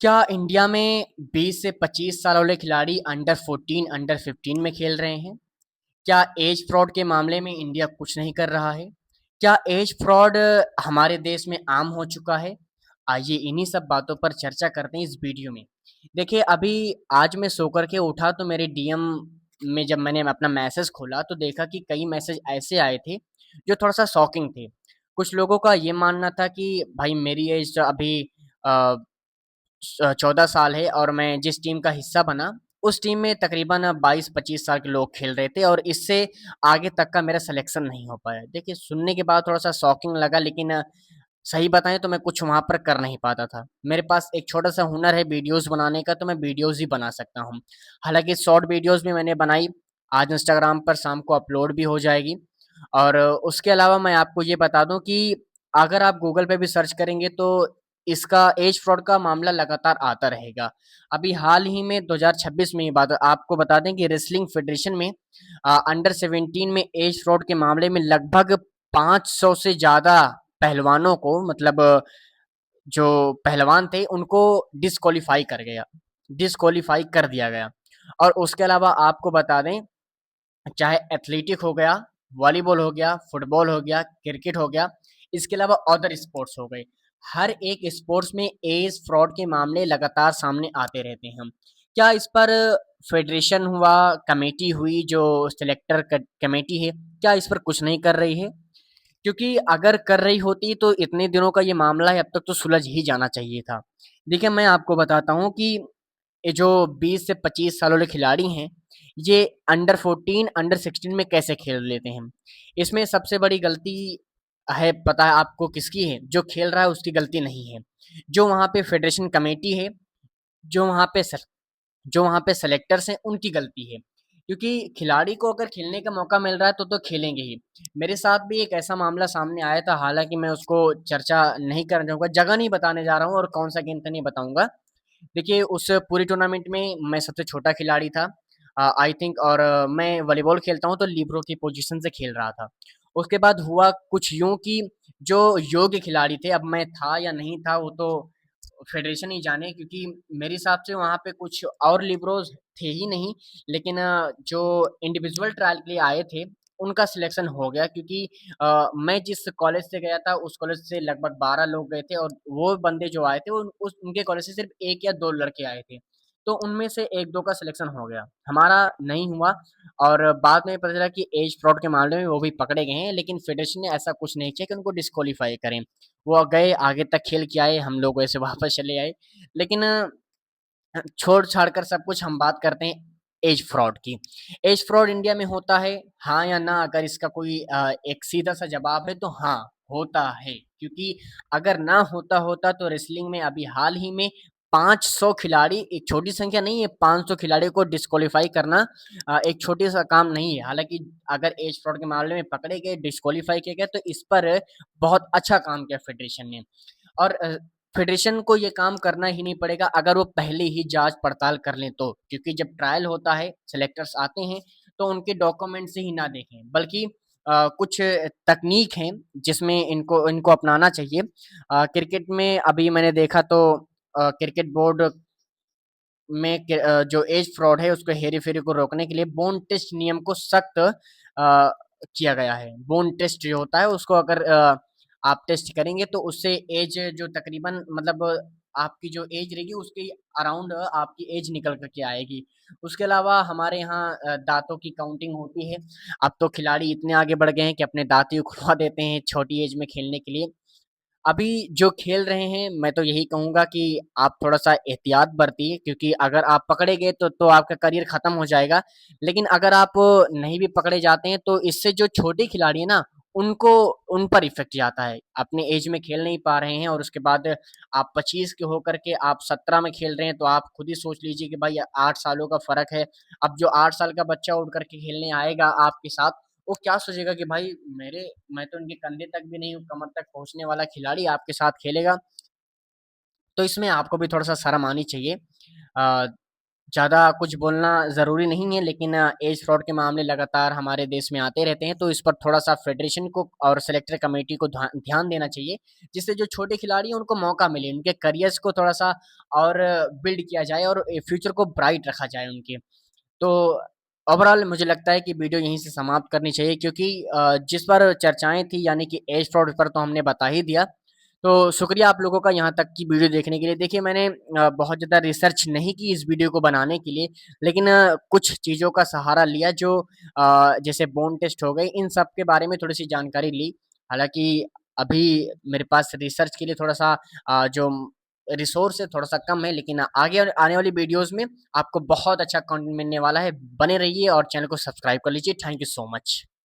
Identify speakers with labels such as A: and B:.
A: क्या इंडिया में 20 से 25 साल वाले खिलाड़ी अंडर 14, अंडर 15 में खेल रहे हैं? क्या एज फ्रॉड के मामले में इंडिया कुछ नहीं कर रहा है? क्या एज फ्रॉड हमारे देश में आम हो चुका है? आइए इन्हीं सब बातों पर चर्चा करते हैं इस वीडियो में। देखिए अभी आज मैं सो कर के उठा तो मेरे डीएम में जब मैंने अपना मैसेज खोला तो देखा कि कई मैसेज ऐसे आए थे जो थोड़ा सा शॉकिंग थे। कुछ लोगों का ये मानना था कि भाई मेरी एज अभी 14 साल है और मैं जिस टीम का हिस्सा बना, उस टीम में तकरीबन 22-25 साल के लोग खेल रहे थे और इससे आगे तक का मेरा सिलेक्शन नहीं हो पाया। देखिए, सुनने के बाद थोड़ा-सा शॉकिंग लगा लेकिन सही बताएँ तो मैं कुछ वहाँ पर कर नहीं पाता था। मेरे पास एक छोटा-सा हुनर है वीडियोज़ बनाने का, तो मैं वीडियोज़ ही बना सकता हूँ। हालाँकि शॉर्ट वीडियोज़ भी मैंने बनाई, आज इंस्टाग्राम पर शाम को अपलोड भी हो जाएगी और उसके अलावा मैं आपको ये बता दूँ कि अगर आप गूगल पे भी सर्च करेंगे तो इसका एज फ्रॉड का मामला लगातार आता रहेगा। अभी हाल ही में 2026 में ये बात आपको बता दें कि रेसलिंग फेडरेशन में अंडर 17 में एज फ्रॉड के मामले में लगभग 500 से ज़्यादा पहलवानों को मतलब जो पहलवान थे उनको डिस्क्वालीफाई कर दिया गया। और उसके अलावा आपको बता दें चाहे एथलेटिक हो गया, वॉलीबॉल हो गया, फुटबॉल हो गया, क्रिकेट हो गया, इसके अलावा अदर स्पोर्ट्स हो गए। हर एक स्पोर्ट्स में एज फ्रॉड के मामले लगातार सामने आते रहते हैं। क्या इस पर फेडरेशन हुआ, कमेटी हुई जो सिलेक्टर कमेटी है, क्या इस पर कुछ नहीं कर रही है? क्योंकि अगर कर रही होती तो इतने दिनों का ये मामला है अब तक तो सुलझ ही जाना चाहिए था। देखिए मैं आपको बताता हूँ कि ये जो 20 से 25 साल वाले खिलाड़ी हैं, ये अंडर 14, अंडर 16 में कैसे खेल लेते हैं? इसमें सबसे बड़ी गलती है पता है आपको किसकी है? जो खेल रहा है उसकी गलती नहीं है। जो वहाँ पे फेडरेशन कमेटी है, जो वहाँ पे स जो वहाँ पे सेलेक्टर्स हैं उनकी गलती है। क्योंकि खिलाड़ी को अगर खेलने का मौका मिल रहा है तो खेलेंगे ही। मेरे साथ भी एक ऐसा मामला सामने आया था, हालाँकि मैं उसको चर्चा नहीं करना चाहूँगा, जगह नहीं बताने जा रहा हूँ और कौन-सा गेम था नहीं बताऊँगा। देखिए उस पूरी टूर्नामेंट में मैं सबसे छोटा खिलाड़ी था आई थिंक और मैं वॉलीबॉल खेलता हूँ तो लिबरो की पोजीशन से खेल रहा था। उसके बाद हुआ कुछ यूँ कि जो योग्य खिलाड़ी थे, अब मैं था या नहीं था वो तो फेडरेशन ही जाने क्योंकि मेरे हिसाब से वहाँ पे कुछ और लिबरोज़ थे ही नहीं, लेकिन जो इंडिविजुअल ट्रायल के लिए आए थे, उनका सिलेक्शन हो गया क्योंकि मैं जिस कॉलेज से गया था उस कॉलेज से लगभग 12 लोग गए थे और वो बंदे जो आए थे वो उनके कॉलेज से सिर्फ 1 या 2 लड़के आए थे। तो उनमें से 1-2 का सिलेक्शन हो गया। हमारा नहीं हुआ और बाद में पता चला कि एज फ्रॉड के मामले में वो भी पकड़े गए हैं, लेकिन फेडरेशन ने ऐसा कुछ नहीं किया कि उनको डिस्क्वालीफाई करें। वो गए आगे तक खेल के आए, हम लोग वैसे वापस चले आए। लेकिन छोड़-छाड़ कर सब कुछ हम बात करते हैं एज फ्रॉड की। एज फ्रॉड इंडिया में होता है, हाँ या ना? अगर इसका कोई एक सीधा-सा जवाब है तो हाँ, होता है। क्योंकि अगर ना होता तो रेसलिंग में अभी हाल ही में 500 खिलाड़ी एक छोटी संख्या नहीं है, 500 खिलाड़ियों को डिस्क्वालीफाई करना एक छोटी-सा काम नहीं है। हालाँकि अगर एज फ्रॉड के मामले में पकड़े गए, डिस्क्वालीफाई किए गए तो इस पर बहुत अच्छा काम किया फेडरेशन ने। और फेडरेशन को ये काम करना ही नहीं पड़ेगा अगर वो पहले ही जाँच पड़ताल कर लें तो। क्योंकि जब ट्रायल होता है, सेलेक्टर्स आते हैं, तो उनके डॉक्यूमेंट्स ही ना देखें, बल्कि कुछ तकनीक हैं जिसमें इनको इनको अपनाना चाहिए। क्रिकेट में अभी मैंने देखा तो क्रिकेट बोर्ड में जो एज फ्रॉड है उसको हेरी-फेरी को रोकने के लिए बोन टेस्ट नियम को सख्त किया गया है। बोन टेस्ट जो होता है उसको अगर आप टेस्ट करेंगे तो उससे एज जो तकरीबन मतलब आपकी जो एज रहेगी उसके अराउंड आपकी एज निकल कर के आएगी। उसके अलावा हमारे यहाँ दाँतों की काउंटिंग होती है। अब तो खिलाड़ी इतने आगे बढ़ गए हैं कि अपने दाँत ही उखड़वा देते हैं छोटी एज में खेलने के लिए। अभी जो खेल रहे हैं, मैं तो यही कहूँगा कि आप थोड़ा-सा एहतियात बरतिए क्योंकि अगर आप पकड़े गए तो आपका करियर खत्म हो जाएगा। लेकिन अगर आप नहीं भी पकड़े जाते हैं तो इससे जो छोटे खिलाड़ी हैं ना, उनको उन पर इफ़ेक्ट जाता है। अपने ऐज में खेल नहीं पा रहे हैं और उसके बाद आप 25 के होकर के आप 17 में खेल रहे हैं, तो आप खुद ही सोच लीजिए कि भाई 8 सालों का फ़र्क है। अब जो 8 साल का बच्चा उठ कर के खेलने आएगा आपके साथ, वो क्या सोचेगा कि भाई मैं तो इनके कंधे तक भी नहीं हूँ, कमर तक पहुँचने वाला खिलाड़ी आपके साथ खेलेगा। तो इसमें आपको भी थोड़ा-सा शर्म आनी चाहिए। ज़्यादा कुछ बोलना ज़रूरी नहीं है, लेकिन एज फ्रॉड के मामले लगातार हमारे देश में आते रहते हैं, तो इस पर थोड़ा-सा फेडरेशन को और सेलेक्टर कमेटी को ध्यान देना चाहिए, जिससे जो छोटे खिलाड़ी हैं उनको मौका मिले, उनके करियर्स को थोड़ा-सा और बिल्ड किया जाए और फ्यूचर को ब्राइट रखा जाए उनके। तो ओवरऑल मुझे लगता है कि वीडियो यहीं से समाप्त करनी चाहिए, क्योंकि जिस पर चर्चाएँ थी यानी कि एज फ्रॉड पर तो हमने बता ही दिया। तो शुक्रिया आप लोगों का यहाँ तक की वीडियो देखने के लिए। देखिए, मैंने बहुत ज़्यादा रिसर्च नहीं की इस वीडियो को बनाने के लिए, लेकिन कुछ चीज़ों का सहारा लिया जो जैसे बोन टेस्ट हो गए, इन सब के बारे में थोड़ी-सी जानकारी ली। हालाँकि अभी मेरे पास रिसर्च के लिए थोड़ा-सा जो रिसोर्स है थोड़ा-सा कम है, लेकिन आगे आने वाली वीडियोज़ में आपको बहुत अच्छा कंटेंट मिलने वाला है। बने रहिए और चैनल को सब्सक्राइब कर लीजिए। Thank you so much.